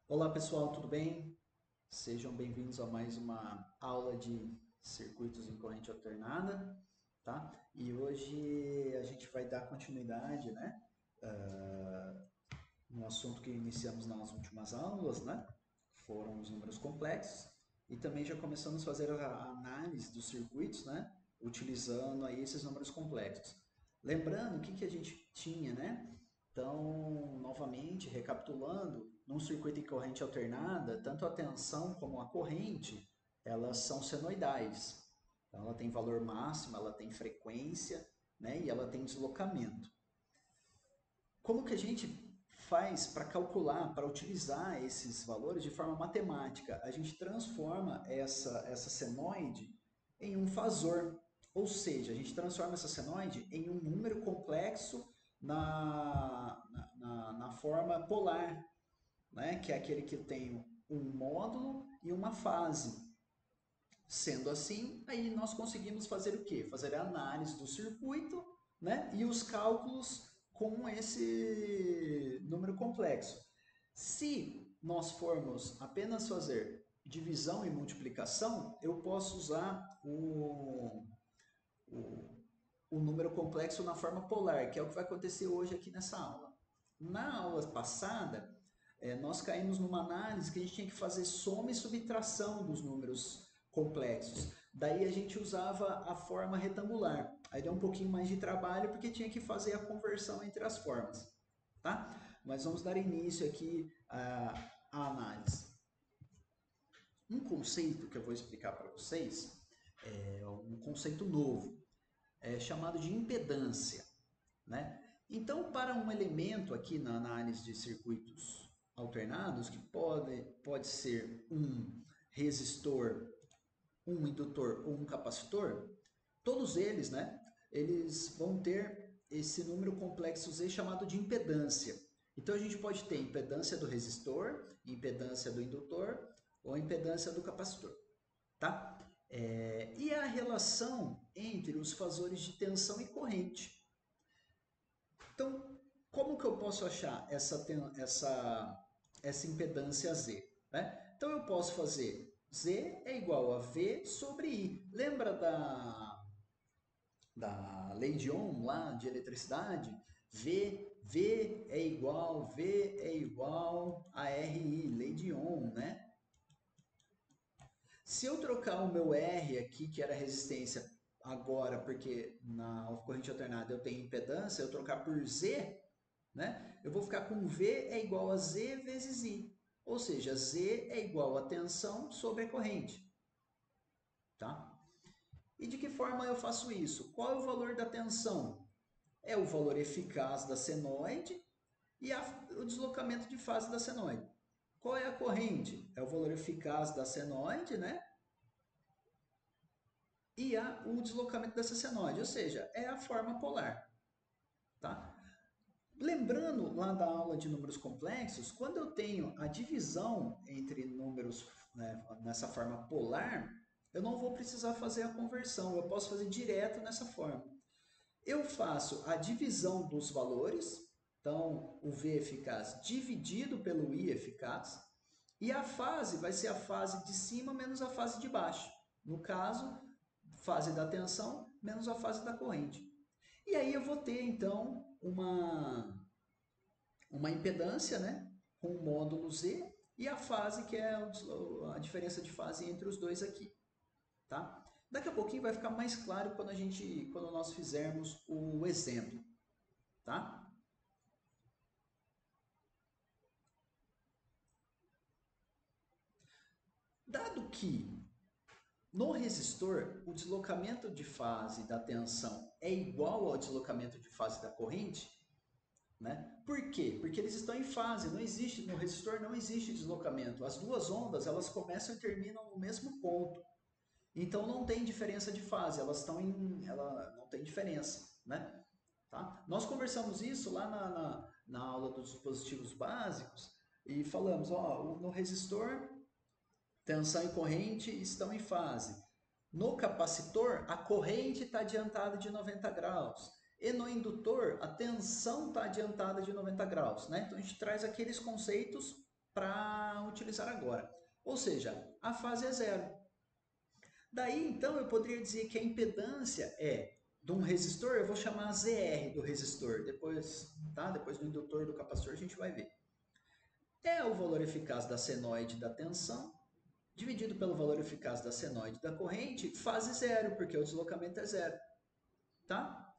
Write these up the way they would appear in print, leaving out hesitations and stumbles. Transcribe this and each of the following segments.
Olá pessoal, tudo bem? Sejam bem-vindos a mais uma aula de circuitos em corrente alternada, tá? E hoje a gente vai dar continuidade, né, no assunto que iniciamos nas últimas aulas, né? Foram os números complexos e também já começamos a fazer a análise dos circuitos, né? Utilizando aí esses números complexos. Lembrando o que a gente tinha, né? Então, novamente, recapitulando, num circuito em corrente alternada, tanto a tensão como a corrente, elas são senoidais. Então, ela tem valor máximo, ela tem frequência, né? E ela tem deslocamento. Como que a gente faz para calcular, para utilizar esses valores de forma matemática? A gente transforma essa senoide em um fasor, ou seja, a gente transforma essa senoide em um número complexo na forma polar, né? Que é aquele que tem um módulo e uma fase. Sendo assim, aí nós conseguimos fazer o quê? Fazer a análise do circuito, né? E os cálculos com esse número complexo. Se nós formos apenas fazer divisão e multiplicação, eu posso usar o número complexo na forma polar, que é o que vai acontecer hoje aqui nessa aula. Na aula passada, nós caímos numa análise que a gente tinha que fazer soma e subtração dos números complexos. Daí a gente usava a forma retangular. Aí deu um pouquinho mais de trabalho porque tinha que fazer a conversão entre as formas. Tá? Mas vamos dar início aqui à análise. Um conceito que eu vou explicar para vocês é um conceito novo, chamado de impedância, né? Então, para um elemento aqui na análise de circuitos alternados, que pode ser um resistor, um indutor ou um capacitor, todos eles, né, eles vão ter esse número complexo Z chamado de impedância. Então a gente pode ter impedância do resistor, impedância do indutor ou impedância do capacitor, tá? E a relação entre os fasores de tensão e corrente. Então, como que eu posso achar essa impedância Z? Né? Então, eu posso fazer Z é igual a V sobre I. Lembra da lei de Ohm lá de eletricidade? V é igual a RI, lei de Ohm, né? Se eu trocar o meu R aqui, que era resistência, agora, porque na corrente alternada eu tenho impedância, eu trocar por Z, né? Eu vou ficar com V é igual a Z vezes I. Ou seja, Z é igual a tensão sobre a corrente. Tá? E de que forma eu faço isso? Qual é o valor da tensão? É o valor eficaz da senoide e o deslocamento de fase da senoide. Qual é a corrente? É o valor eficaz da senoide, né? E o deslocamento dessa senoide, ou seja, é a forma polar. Tá? Lembrando lá da aula de números complexos, quando eu tenho a divisão entre números, né, nessa forma polar, eu não vou precisar fazer a conversão, eu posso fazer direto nessa forma. Eu faço a divisão dos valores, então o V eficaz dividido pelo I eficaz, e a fase vai ser a fase de cima menos a fase de baixo. No caso, fase da tensão menos a fase da corrente. E aí eu vou ter então uma impedância, né, com o módulo Z e a fase que é a diferença de fase entre os dois aqui, tá? Daqui a pouquinho vai ficar mais claro quando nós fizermos o exemplo, tá? Dado que no resistor o deslocamento de fase da tensão é igual ao deslocamento de fase da corrente, né? Por quê? Porque eles estão em fase, não existe no resistor não existe deslocamento. As duas ondas elas começam e terminam no mesmo ponto. Então não tem diferença de fase, ela não tem diferença, né? Tá? Nós conversamos isso lá na aula dos dispositivos básicos e falamos, ó, no resistor, tensão e corrente estão em fase. No capacitor, a corrente está adiantada de 90 graus. E no indutor, a tensão está adiantada de 90 graus. Né? Então a gente traz aqueles conceitos para utilizar agora. Ou seja, a fase é zero. Daí, então, eu poderia dizer que a impedância de um resistor, eu vou chamar ZR do resistor, depois, tá? Depois do indutor do capacitor a gente vai ver. É o valor eficaz da senoide da tensão, dividido pelo valor eficaz da senoide da corrente, fase zero, porque o deslocamento é zero, tá?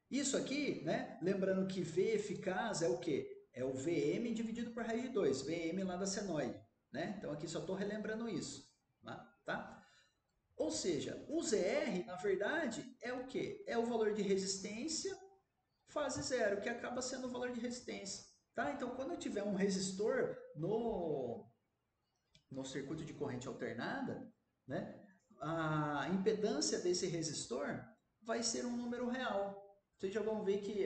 Isso aqui, né? Lembrando que V eficaz é o quê? É o VM dividido por raiz de 2, VM lá da senoide, né? Então aqui só estou relembrando isso, tá? Ou seja, o ZR, na verdade, é o quê? É o valor de resistência fase zero, que acaba sendo o valor de resistência, tá? Então quando eu tiver um resistor no circuito de corrente alternada, né? A impedância desse resistor vai ser um número real. Vocês já vão ver que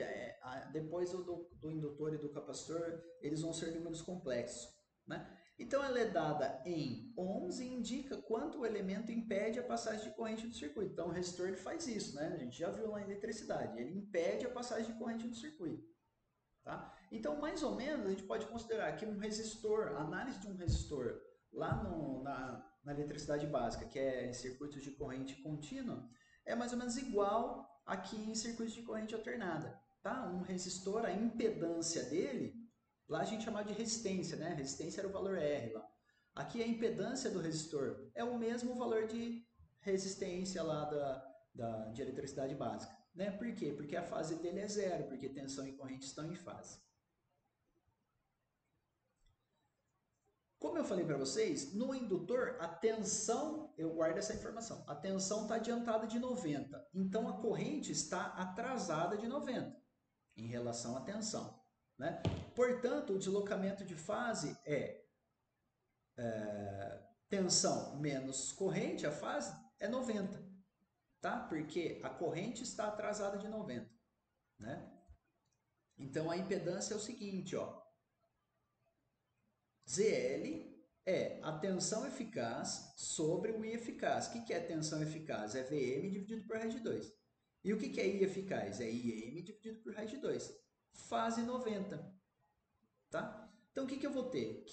depois do indutor e do capacitor, eles vão ser números complexos, né? Então ela é dada em ohms e indica quanto o elemento impede a passagem de corrente do circuito. Então o resistor ele faz isso, né? A gente já viu lá em eletricidade, ele impede a passagem de corrente do circuito. Tá? Então, mais ou menos, a gente pode considerar que um resistor, a análise de um resistor lá na eletricidade básica, que é em circuitos de corrente contínua, é mais ou menos igual aqui em circuitos de corrente alternada. Tá? Um resistor, a impedância dele, lá a gente chamava de resistência, né? Resistência era o valor R lá. Aqui a impedância do resistor é o mesmo valor de resistência lá de eletricidade básica. Né? Por quê? Porque a fase dele é zero, porque tensão e corrente estão em fase. Como eu falei para vocês, no indutor, a tensão, eu guardo essa informação, a tensão está adiantada de 90, então a corrente está atrasada de 90 em relação à tensão. Né? Portanto, o deslocamento de fase é tensão menos corrente, a fase é 90, tá? Porque a corrente está atrasada de 90, né? Então a impedância é o seguinte, ó. ZL é a tensão eficaz sobre o I eficaz. O que é tensão eficaz? É VM dividido por raiz de 2. E o que é I eficaz? É IM dividido por raiz de 2. Fase 90. Tá? Então o que eu vou ter?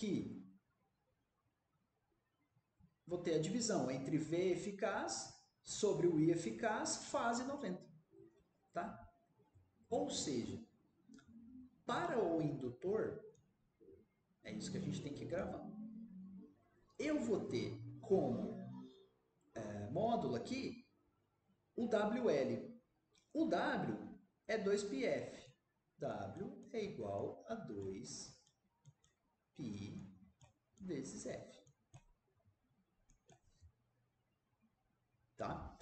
Vou ter a divisão entre V eficaz sobre o I eficaz, fase 90. Tá? Ou seja, para o indutor, é isso que a gente tem que gravar. Eu vou ter como módulo aqui o WL. O W é 2πf. W é igual a 2π vezes F. Tá?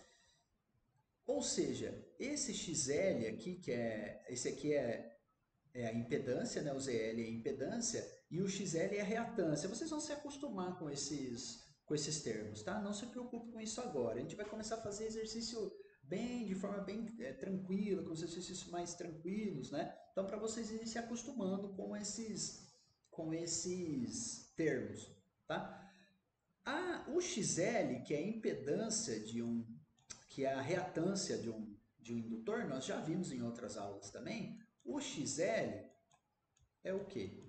Ou seja, esse XL aqui, esse aqui é a impedância, né? O ZL é a impedância e o XL é a reatância. Vocês vão se acostumar com esses termos, tá? Não se preocupe com isso agora. A gente vai começar a fazer exercício de forma bem tranquila, com os exercícios mais tranquilos, né? Então, para vocês irem se acostumando com esses termos, tá? O XL, que é a impedância que é a reatância de um indutor, nós já vimos em outras aulas também. O XL é o quê?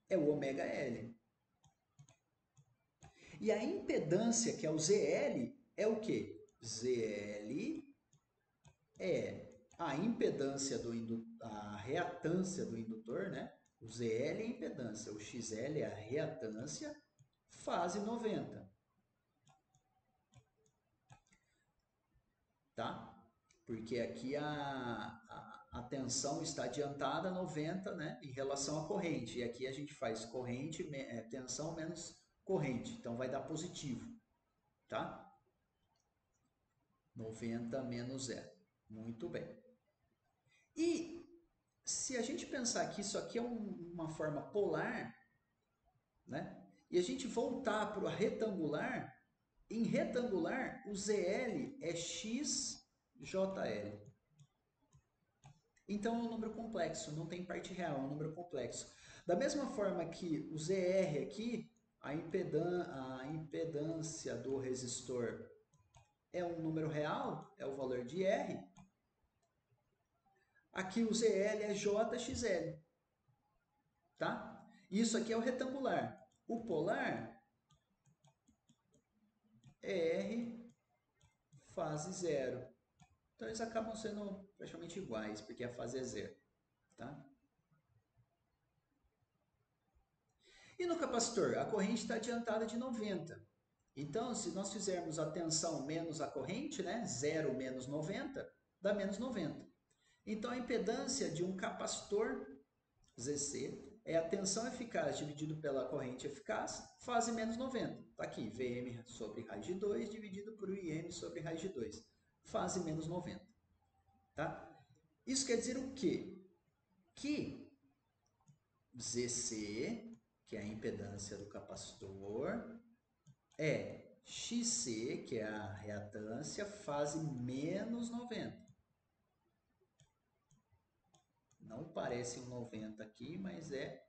É o ômega L. E a impedância, que é o ZL, é o quê? ZL é a impedância a reatância do indutor, né? O ZL é a impedância, o XL é a reatância, fase 90. Tá? Porque aqui a tensão está adiantada 90, né, em relação à corrente. E aqui a gente faz tensão menos corrente. Então vai dar positivo. Tá? 90 menos zero. Muito bem. E se a gente pensar que isso aqui é uma forma polar, né? E a gente voltar para o retangular, em retangular o ZL é XJL. Então é um número complexo, não tem parte real, é um número complexo. Da mesma forma que o ZR aqui, a impedância do resistor é um número real, é o valor de R. Aqui o ZL é JXL, tá? Isso aqui é o retangular. O polar é R fase 0. Então eles acabam sendo praticamente iguais, porque a fase é 0. Tá? E no capacitor, a corrente está adiantada de 90. Então, se nós fizermos a tensão menos a corrente, né, 0 menos 90, dá menos 90. Então, a impedância de um capacitor ZC é a tensão eficaz dividido pela corrente eficaz, fase menos 90. Está aqui, Vm sobre raiz de 2 dividido por Im sobre raiz de 2. Fase menos 90. Tá? Isso quer dizer o quê? Que ZC, que é a impedância do capacitor, é XC, que é a reatância, fase menos 90. Não parece um 90 aqui, mas é.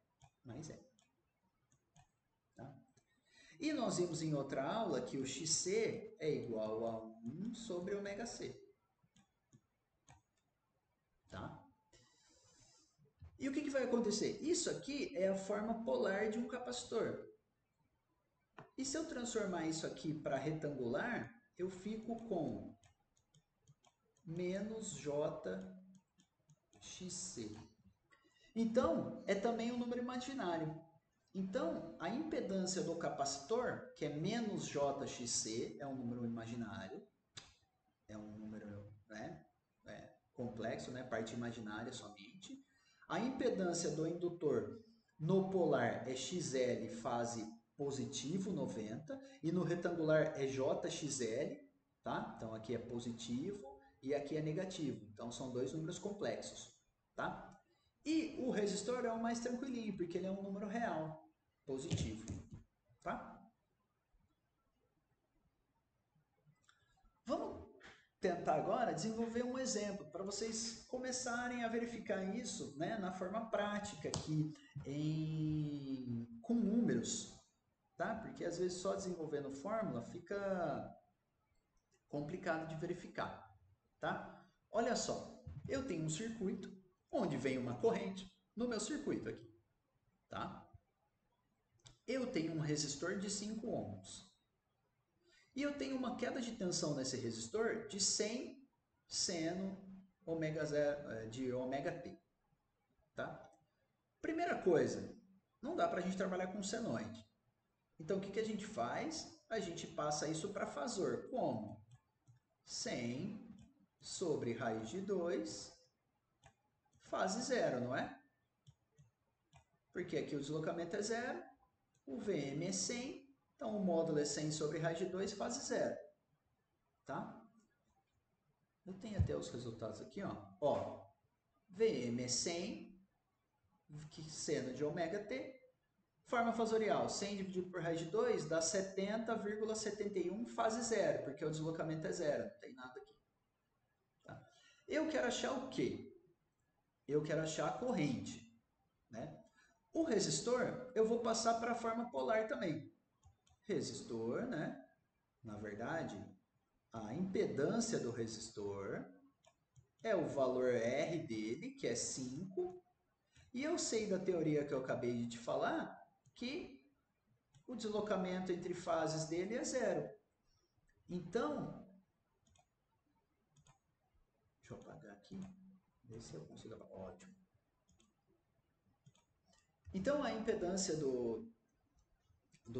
Tá? E nós vimos em outra aula que o XC é igual a 1 sobre ômega C. Tá? E o que vai acontecer? Isso aqui é a forma polar de um capacitor. E se eu transformar isso aqui para retangular, eu fico com menos JXC. Então, é também um número imaginário. Então, a impedância do capacitor, que é menos JXC, é um número imaginário, é um número, né, complexo, né, parte imaginária somente. A impedância do indutor no polar é XL, fase positivo, 90, e no retangular é JXL, tá? Então, aqui é positivo e aqui é negativo. Então, são dois números complexos, tá? E o resistor é o mais tranquilinho, porque ele é um número real, positivo, tá? Vamos tentar agora desenvolver um exemplo para vocês começarem a verificar isso, né, na forma prática aqui com números, tá? Porque às vezes só desenvolvendo fórmula fica complicado de verificar, tá? Olha só, eu tenho um circuito onde vem uma corrente no meu circuito aqui, tá? Eu tenho um resistor de 5 ohms. E eu tenho uma queda de tensão nesse resistor de 100 seno ômega 0, de ômega t. Tá? Primeira coisa, não dá para a gente trabalhar com senoide. Então, o que a gente faz? A gente passa isso para fasor. Como? 100 sobre raiz de 2, fase 0, não é? Porque aqui o deslocamento é 0, o Vm é 100, então o módulo é 100 sobre raiz de 2, fase 0. Tá? Eu tenho até os resultados aqui, ó. Vm é 100, que seno de ômega t. Forma fasorial, 100 dividido por raiz de 2 dá 70,71 fase 0, porque o deslocamento é 0, não tem nada aqui. Tá? Eu quero achar o quê? Eu quero achar a corrente. Né? O resistor, eu vou passar para a forma polar também. Resistor, né? Na verdade, a impedância do resistor é o valor R dele, que é 5. E eu sei da teoria que eu acabei de te falar que o deslocamento entre fases dele é 0. Então, deixa eu apagar aqui, ver se eu consigo apagar. Ótimo. Então, a impedância do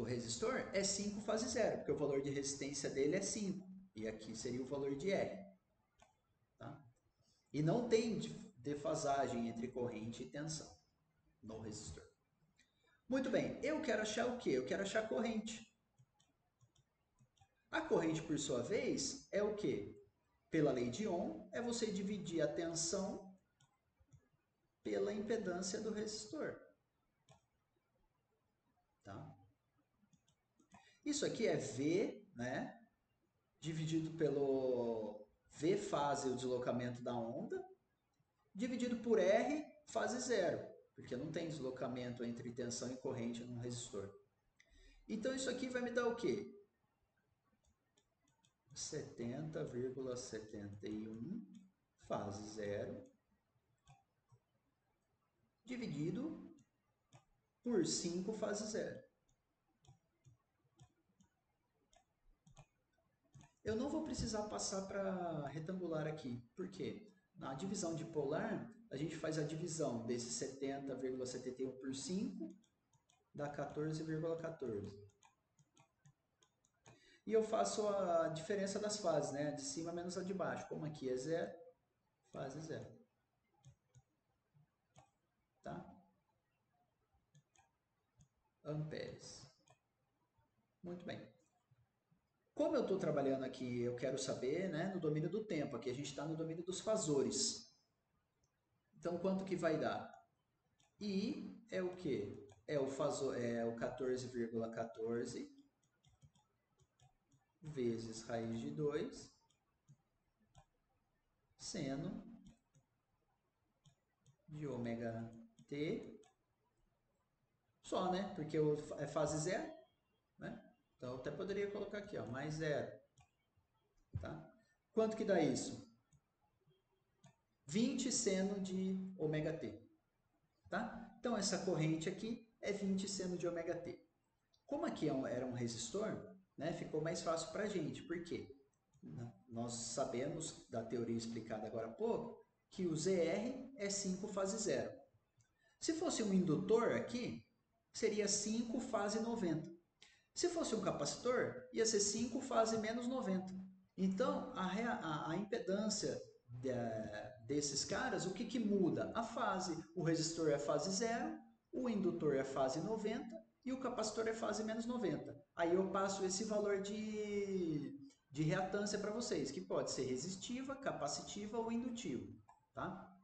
resistor é 5 fase 0, porque o valor de resistência dele é 5. E aqui seria o valor de R. Tá? E não tem defasagem entre corrente e tensão no resistor. Muito bem, eu quero achar o quê? Eu quero achar a corrente. A corrente, por sua vez, é o quê? Pela lei de Ohm, é você dividir a tensão pela impedância do resistor. Tá? Isso aqui é V, né? Dividido pelo V fase, o deslocamento da onda, dividido por R, fase 0, porque não tem deslocamento entre tensão e corrente num resistor. Então, isso aqui vai me dar o quê? 70,71 fase 0 dividido por 5 fase zero. Eu não vou precisar passar para retangular aqui. Por quê? Na divisão de polar, a gente faz a divisão desse 70,71 por 5, dá 14,14. E eu faço a diferença das fases, né? De cima menos a de baixo. Como aqui é zero, fase zero. Tá? Amperes. Muito bem. Como eu estou trabalhando aqui, eu quero saber, né, no domínio do tempo. Aqui a gente está no domínio dos fasores. Então, quanto que vai dar? I é o quê? É o 14,14 vezes raiz de 2 seno de ômega t só, né? Porque é fase zero, né? Então, eu até poderia colocar aqui, ó, mais zero, tá? Quanto que dá isso? 20 seno de ômega t, tá? Então, essa corrente aqui é 20 seno de ômega t. Como aqui era um resistor, né, ficou mais fácil para a gente. Por quê? Nós sabemos da teoria explicada agora há pouco que o ZR é 5 fase zero. Se fosse um indutor aqui, seria 5 fase 90. Se fosse um capacitor, ia ser 5 fase menos 90. Então, a impedância desses caras, o que muda? A fase. O resistor é fase 0, o indutor é fase 90 e o capacitor é fase menos 90. Aí eu passo esse valor de reatância para vocês, que pode ser resistiva, capacitiva ou indutiva. Tá?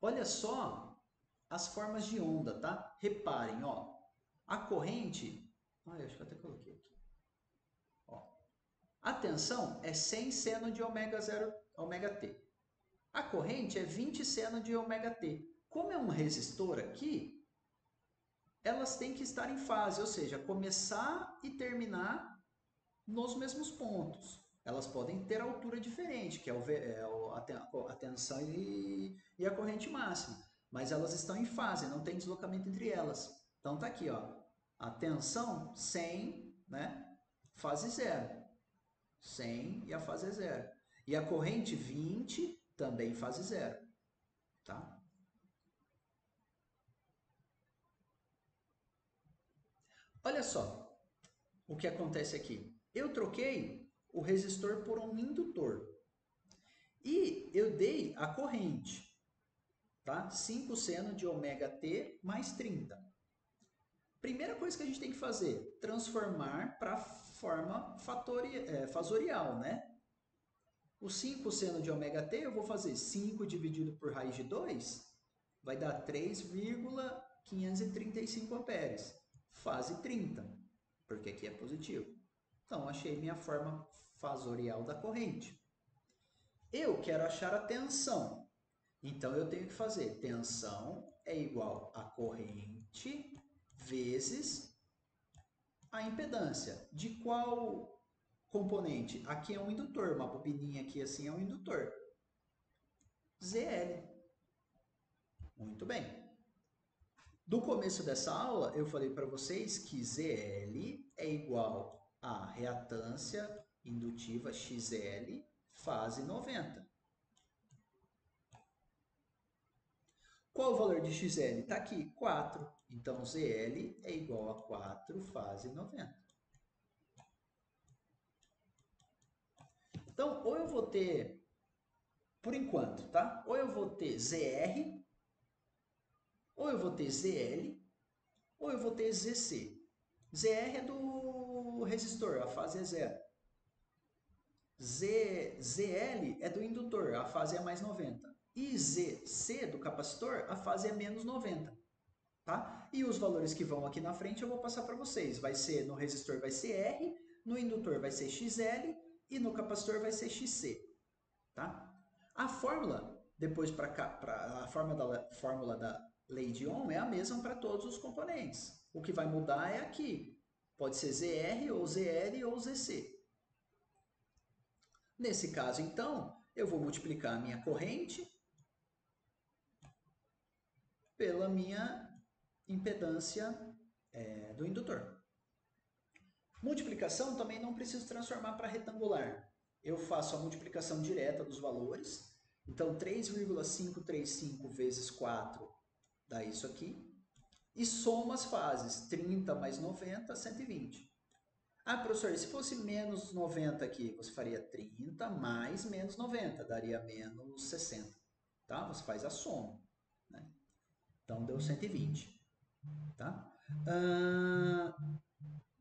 Olha só as formas de onda, tá? Reparem, ó, a corrente... eu acho que eu até coloquei aqui. Ó, a tensão é 100 seno de ômega, ômega t. A corrente é 20 seno de ômega t. Como é um resistor aqui, elas têm que estar em fase, ou seja, começar e terminar nos mesmos pontos. Elas podem ter altura diferente, que é a tensão e a corrente máxima, mas elas estão em fase, não tem deslocamento entre elas. Então tá aqui, ó, a tensão 100, né, fase 0, 100 e a fase é 0. E a corrente 20, também fase 0, tá? Olha só o que acontece aqui. Eu troquei o resistor por um indutor. E eu dei a corrente, tá? 5 seno de ômega t mais 30. Primeira coisa que a gente tem que fazer, transformar para a forma fasorial, né? O 5 seno de ômega t, eu vou fazer 5 dividido por raiz de 2, vai dar 3,535 amperes. Fase 30, porque aqui é positivo. Então, achei minha forma fasorial da corrente. Eu quero achar a tensão. Então, eu tenho que fazer tensão é igual a corrente vezes a impedância. De qual componente? Aqui é um indutor, uma bobininha aqui assim é um indutor. ZL. Muito bem. Do começo dessa aula, eu falei para vocês que ZL é igual a reatância indutiva XL fase 90. Qual o valor de XL? Está aqui, 4. Então, ZL é igual a 4 fase 90. Então, ou eu vou ter, por enquanto, tá? Ou eu vou ter ZR, ou eu vou ter ZL, ou eu vou ter ZC. ZR é do resistor, a fase é 0. ZL é do indutor, a fase é mais 90. E ZC do capacitor, a fase é menos 90. Tá? E os valores que vão aqui na frente eu vou passar para vocês. Vai ser, no resistor vai ser R, no indutor vai ser XL e no capacitor vai ser XC. Tá? A fórmula, depois para cá, a fórmula da lei de Ohm é a mesma para todos os componentes. O que vai mudar é aqui. Pode ser ZR, ou ZL, ou ZC. Nesse caso, então, eu vou multiplicar a minha corrente pela minha impedância do indutor. Multiplicação também não preciso transformar para retangular. Eu faço a multiplicação direta dos valores. Então, 3,535 vezes 4 dá isso aqui. E soma as fases. 30 mais 90, 120. Ah, professor, e se fosse menos 90 aqui? Você faria 30 mais menos 90, daria menos 60. Tá? Você faz a soma. Né? Então, deu 120. Tá?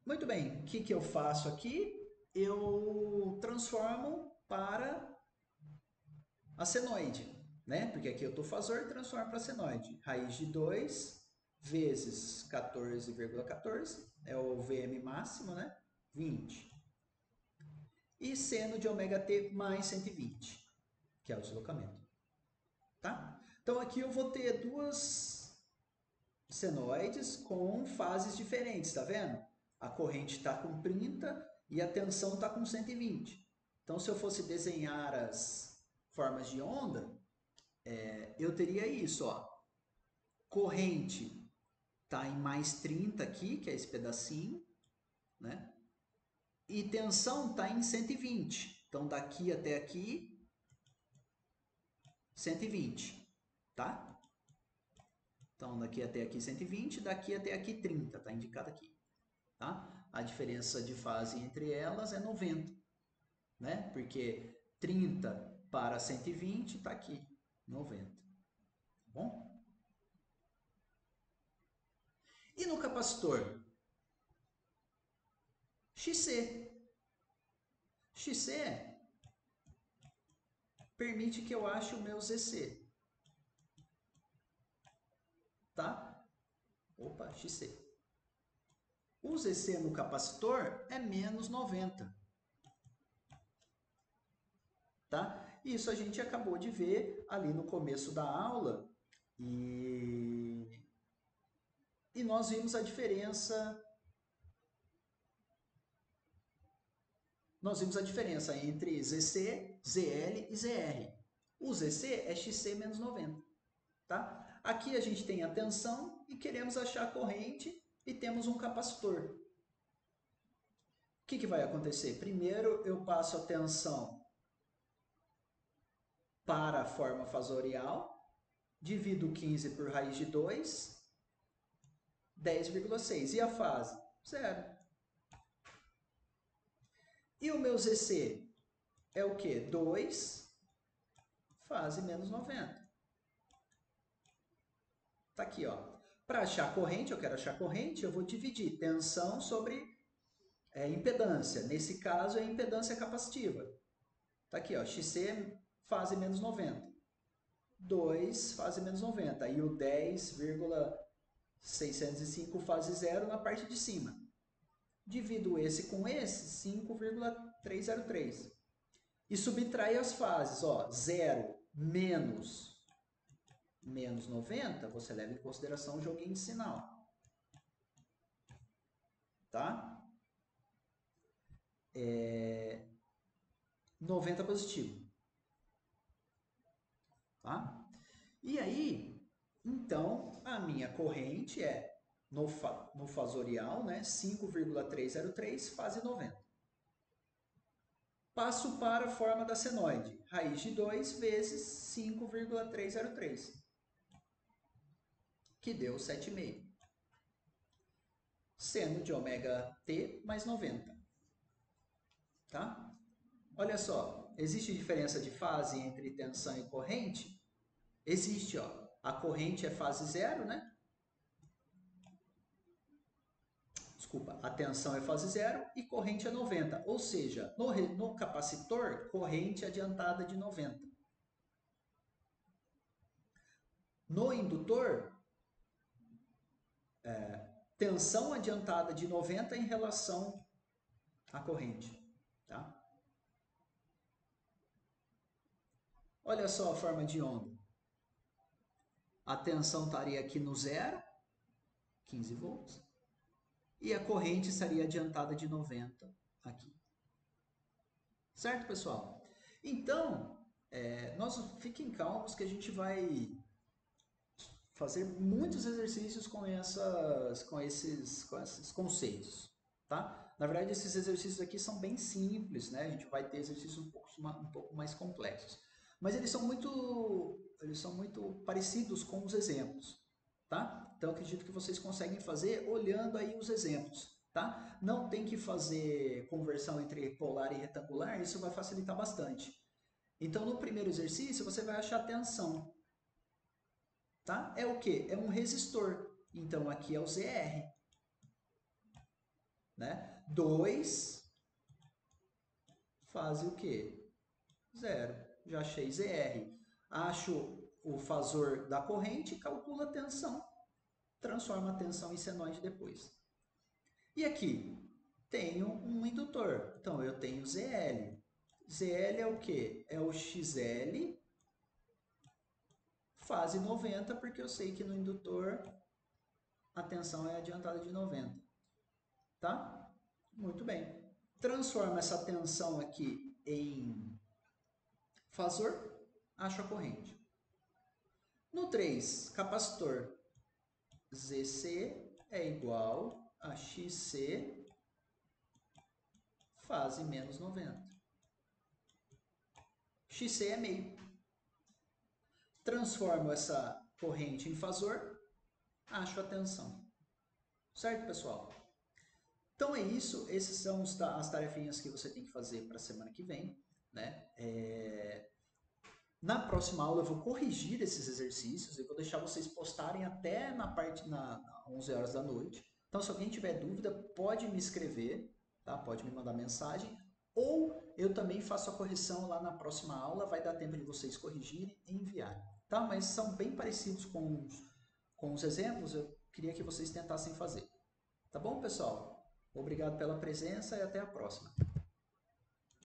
Muito bem, o que eu faço aqui? Eu transformo para a senoide, né? Porque aqui eu estou fasor, transformo para senoide. Raiz de 2 vezes 14,14 é o VM máximo, né? 20. E seno de ômega t mais 120, que é o deslocamento. Tá? Então aqui eu vou ter duas senoides com fases diferentes, tá vendo? A corrente está com 30 e a tensão está com 120. Então, se eu fosse desenhar as formas de onda, eu teria isso, ó. Corrente está em mais 30 aqui, que é esse pedacinho, né? E tensão está em 120. Então, daqui até aqui, 120, tá? Então, daqui até aqui 120, daqui até aqui 30, tá indicado aqui. Tá? A diferença de fase entre elas é 90, né? Porque 30 para 120 está aqui, 90. Tá bom? E no capacitor? XC. XC permite que eu ache o meu ZC. Tá? Opa, XC. O ZC no capacitor é menos 90. Tá? Isso a gente acabou de ver ali no começo da aula e nós vimos a diferença. Nós vimos a diferença entre ZC, ZL e ZR. O ZC é XC menos 90. Tá? Aqui a gente tem a tensão e queremos achar a corrente e temos um capacitor. O que vai acontecer? Primeiro eu passo a tensão para a forma fasorial, divido 15 por raiz de 2, 10,6. E a fase? Zero. E o meu ZC é o quê? 2, fase menos 90. Tá aqui, ó. Para achar corrente, eu quero achar corrente, eu vou dividir tensão sobre impedância. Nesse caso, é impedância capacitiva. Tá aqui, ó. XC, fase menos 90. 2, fase menos 90. E o 10,605, fase zero, na parte de cima. Divido esse com esse, 5,303. E subtraio as fases, ó. 0 menos 90, você leva em consideração o joguinho de sinal. Tá? 90 positivo. Tá? E aí, então, a minha corrente é no fasorial, né, 5,303, fase 90. Passo para a forma da senoide, raiz de 2 vezes 5,303, que deu 7,5. Seno de ômega t mais 90. Tá? Olha só, existe diferença de fase entre tensão e corrente? Existe, ó. A corrente é fase zero, né? Desculpa, a tensão é fase zero e corrente é 90. Ou seja, no capacitor, corrente adiantada de 90. No indutor, tensão adiantada de 90 em relação à corrente. Tá? Olha só a forma de onda. A tensão estaria aqui no zero, 15 volts. E a corrente estaria adiantada de 90 aqui. Certo, pessoal? Então, fiquem calmos que a gente vai fazer muitos exercícios com esses conceitos, tá? Na verdade, esses exercícios aqui são bem simples, né? A gente vai ter exercícios um pouco mais complexos. Mas eles são muito parecidos com os exemplos, tá? Então, acredito que vocês conseguem fazer olhando aí os exemplos, tá? Não tem que fazer conversão entre polar e retangular, isso vai facilitar bastante. Então, no primeiro exercício, você vai achar a tensão, tá? É o quê? É um resistor. Então, aqui é o ZR, né? 2 faz o quê? 0. Já achei ZR. Acho o fasor da corrente, calculo a tensão, transforma a tensão em senoide depois. E aqui, tenho um indutor. Então, eu tenho ZL. ZL é o quê? É o XL fase 90, porque eu sei que no indutor a tensão é adiantada de 90. Tá? Muito bem. Transforma essa tensão aqui em fasor, acho a corrente. No 3, capacitor, ZC é igual a XC fase menos 90. XC é meio. Transformo essa corrente em fasor, acho a tensão. Certo, pessoal? Então é isso, esses são as tarefinhas que você tem que fazer para a semana que vem, né? Na próxima aula eu vou corrigir esses exercícios, eu vou deixar vocês postarem até na 11 horas da noite. Então se alguém tiver dúvida, pode me escrever, tá? Pode me mandar mensagem, ou eu também faço a correção lá na próxima aula, vai dar tempo de vocês corrigirem e enviarem, tá? Mas são bem parecidos com os exemplos, eu queria que vocês tentassem fazer. Tá bom, pessoal? Obrigado pela presença e até a próxima.